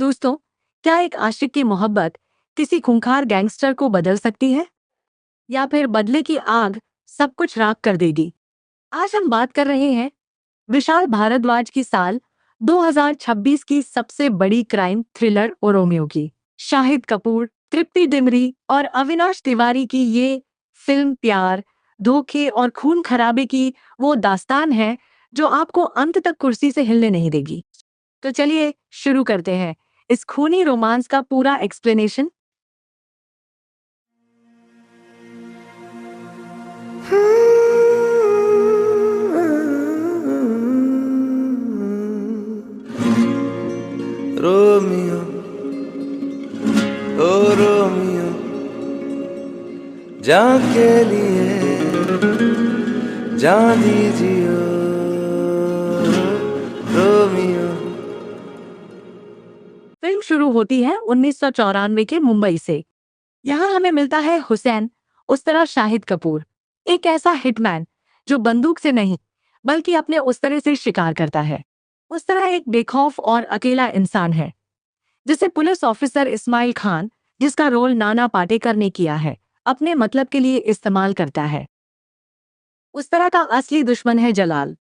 दोस्तों, क्या एक आशिक की मोहब्बत किसी खूंखार गैंगस्टर को बदल सकती है या फिर बदले की आग सब कुछ राख कर देगी? आज हम बात कर रहे हैं विशाल भारद्वाज की साल 2026 की सबसे बड़ी क्राइम थ्रिलर रोमियो की। शाहिद कपूर, तृप्ति डिमरी और अविनाश तिवारी की ये फिल्म प्यार, धोखे और खून खराबे की वो दास्तान है जो आपको अंत तक कुर्सी से हिलने नहीं देगी। तो चलिए शुरू करते हैं इस खूनी रोमांस का पूरा एक्सप्लेनेशन। रोमियो ओ रोमियो जान के लिए जान दीजिए रोमियो। फिल्म शुरू होती है 1994 के मुंबई से। यहाँ हमें मिलता है हुसैन, उस तरह शाहिद कपूर, एक ऐसा हिटमैन जो बंदूक से नहीं बल्कि अपने उस तरह से शिकार करता है। उस तरह एक बेखौफ और अकेला इंसान है जिसे पुलिस ऑफिसर इस्माइल खान, जिसका रोल नाना पाटेकर ने किया है, अपने मतलब के लिए इस्तेमाल करता है। उस तरह का असली दुश्मन है जलाल।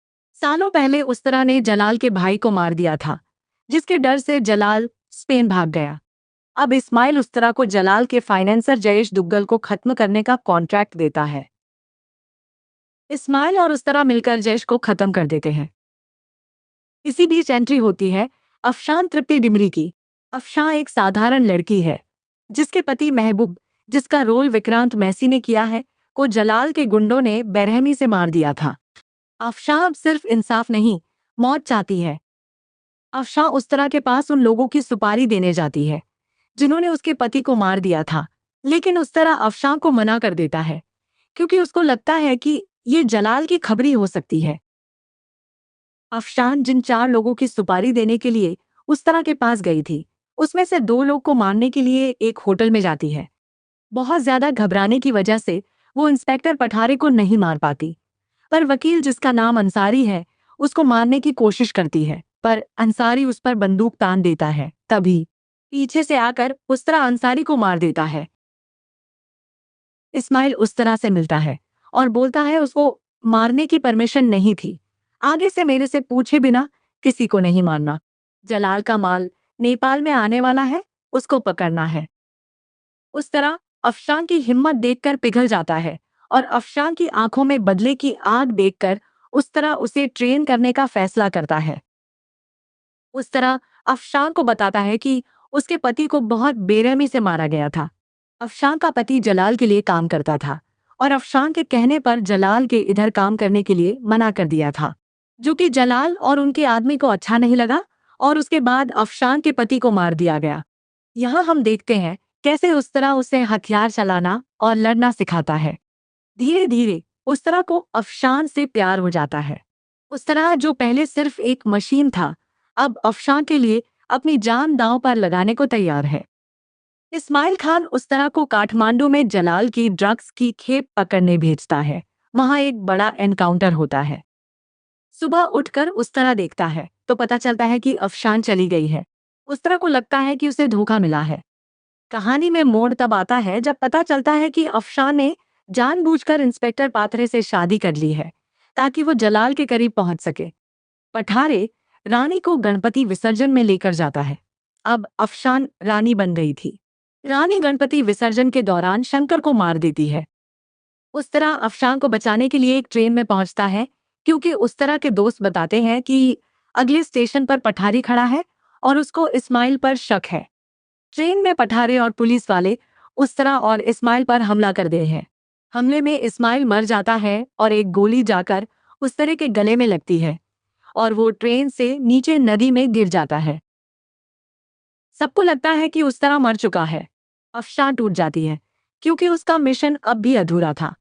सालों पहले उस तरह ने जलाल के भाई को मार दिया था, जिसके डर से जलाल स्पेन भाग गया। अब इस्माइल उस तरह को जलाल के फाइनेंसर जयेश दुग्गल को खत्म करने का कॉन्ट्रैक्ट देता है। इस्माइल और उस तरह मिलकर जयेश को खत्म कर देते हैं। इसी बीच एंट्री होती है अफशान तृप्ति डिमरी की। अफशान एक साधारण लड़की है जिसके पति महबूब, जिसका रोल विक्रांत मैसी ने किया है, को जलाल के गुंडों ने बेरहमी से मार दिया था। अफशान अब सिर्फ इंसाफ नहीं, मौत चाहती है। अफशान उस तरह के पास उन लोगों की सुपारी देने जाती है जिन्होंने उसके पति को मार दिया था, लेकिन उस तरह अफशान को मना कर देता है क्योंकि उसको लगता है कि ये जलाल की खबरी हो सकती है। अफशान जिन 4 लोगों की सुपारी देने के लिए उस तरह के पास गई थी, उसमें से 2 लोग को मारने के लिए एक होटल में जाती है। बहुत ज्यादा घबराने की वजह से वो इंस्पेक्टर पठारे को नहीं मार पाती, पर वकील जिसका नाम अंसारी है उसको मारने की कोशिश करती है, पर अंसारी उस पर बंदूक तान देता है। तभी पीछे से आकर उस तरह अंसारी को मार देता है। इस्माइल उस तरह से मिलता है और बोलता है उसको मारने की परमिशन नहीं थी। आगे से मेरे से पूछे बिना किसी को नहीं मारना। जलाल का माल नेपाल में आने वाला है, उसको पकड़ना है। उस तरह अफशान की हिम्मत देखकर पिघल जाता है और अफशान की आंखों में बदले की आग देखकर उस तरह उसे ट्रेन करने का फैसला करता है। उस तरह अफशान को बताता है कि उसके पति को बहुत बेरहमी से मारा गया था। अफशान का पति जलाल के लिए काम करता था और अफशान के कहने पर जलाल के इधर काम करने के लिए मना कर दिया था, जो कि जलाल और उनके आदमी को अच्छा नहीं लगा और उसके बाद अफशान के पति को मार दिया गया। यहाँ हम देखते हैं कैसे उस तरह उसे हथियार चलाना और लड़ना सिखाता है। धीरे धीरे उस तरह को अफशान से प्यार हो जाता है। उस तरह जो पहले सिर्फ एक मशीन था, अब अफशान के लिए अपनी जान दांव पर लगाने को तैयार है। इस्माइल खान उस तरह को काठमांडू में जलाल की ड्रग्स की खेप पकड़ने भेजता है। वहां एक बड़ा एनकाउंटर होता है। सुबह उठकर उस तरह देखता है तो पता चलता है कि अफशान चली गई है। उस तरह को लगता है कि उसे धोखा मिला है। कहानी में मोड़ तब आता है जब पता चलता है कि अफशान ने जानबूझकर इंस्पेक्टर पाथरे से शादी कर ली है ताकि वो जलाल के करीब पहुंच सके। पठारे रानी को गणपति विसर्जन में लेकर जाता है। अब अफशान रानी बन गई थी। रानी गणपति विसर्जन के दौरान शंकर को मार देती है। उस तरह अफशान को बचाने के लिए एक ट्रेन में पहुंचता है क्योंकि उस तरह के दोस्त बताते हैं कि अगले स्टेशन पर पठारी खड़ा है और उसको इस्माइल पर शक है। ट्रेन में पठारे और पुलिस वाले उस तरह और इस्माइल पर हमला कर दे हैं। हमले में इस्माइल मर जाता है और एक गोली जाकर उस तरह के गले में लगती है और वो ट्रेन से नीचे नदी में गिर जाता है। सबको लगता है कि उस तरह मर चुका है। अफशान टूट जाती है क्योंकि उसका मिशन अब भी अधूरा था।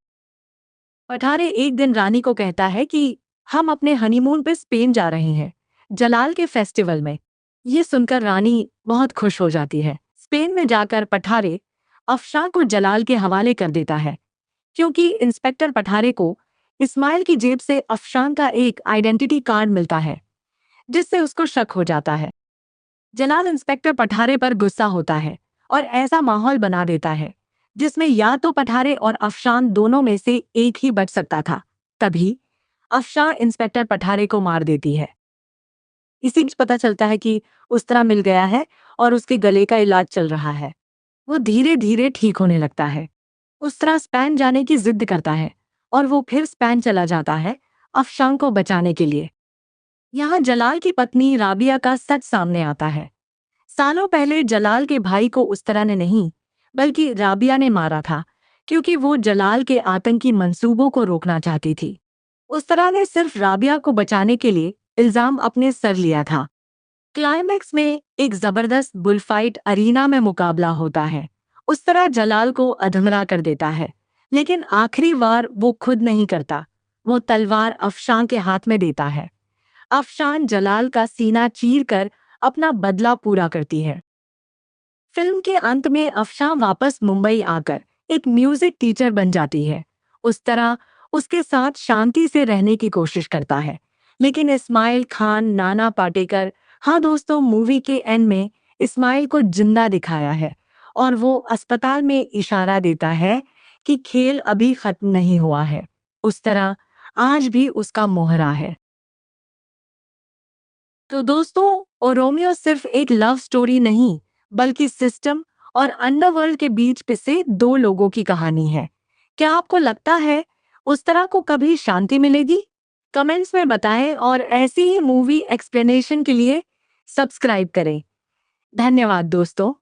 पठारे एक दिन रानी को कहता है कि हम अपने हनीमून पे स्पेन जा रहे हैं, जलाल के फेस्टिवल में। ये सुनकर रानी बहुत खुश हो जाती है। स्पेन में जाकर पठारे अफशान को जलाल के हवाले कर देता है क्योंकि इंस्पेक्टर पठारे को इस्माइल की जेब से अफशान का एक आइडेंटिटी कार्ड मिलता है जिससे उसको शक हो जाता है। जलाल इंस्पेक्टर पठारे पर गुस्सा होता है और ऐसा माहौल बना देता है जिसमें या तो पठारे और अफशान दोनों में से एक ही बच सकता था। तभी अफशान इंस्पेक्टर पठारे को मार देती है। इसी बीच पता चलता है कि उस तरह मिल गया है और उसके गले का इलाज चल रहा है। वो धीरे धीरे ठीक होने लगता है। उस तरह स्पेन जाने की जिद करता है और वो फिर स्पेन चला जाता है अफशान को बचाने के लिए। यहाँ जलाल की पत्नी राबिया का सच सामने आता है। सालों पहले जलाल के भाई को उस तरह ने नहीं बल्कि राबिया ने मारा था, क्योंकि वो जलाल के आतंकी मंसूबों को रोकना चाहती थी। उस तरह ने सिर्फ राबिया को बचाने के लिए इल्जाम अपने सर लिया था। क्लाइमैक्स में एक जबरदस्त बुलफाइट अरीना में मुकाबला होता है। उस तरह जलाल को अधमरा कर देता है, लेकिन आखिरी वार वो खुद नहीं करता। वो तलवार अफशान के हाथ में देता है। अफशान जलाल का सीना चीरकर अपना बदला पूरा करती है। फिल्म के अंत में अफशान वापस मुंबई आकर एक म्यूजिक टीचर बन जाती है। उस तरह उसके साथ शांति से रहने की कोशिश करता है, लेकिन इस्माइल खान, नाना पाटेकर, हाँ दोस्तों, मूवी के एंड में इस्माइल को जिंदा दिखाया है और वो अस्पताल में इशारा देता है कि खेल अभी खत्म नहीं हुआ है। उस तरह आज भी उसका मोहरा है। तो दोस्तों, और रोमियो सिर्फ एक लव स्टोरी नहीं बल्कि सिस्टम और अंडरवर्ल्ड के बीच पिसे दो लोगों की कहानी है। क्या आपको लगता है उस तरह को कभी शांति मिलेगी? कमेंट्स में बताएं और ऐसी ही मूवी एक्सप्लेनेशन के लिए सब्सक्राइब करें। धन्यवाद दोस्तों।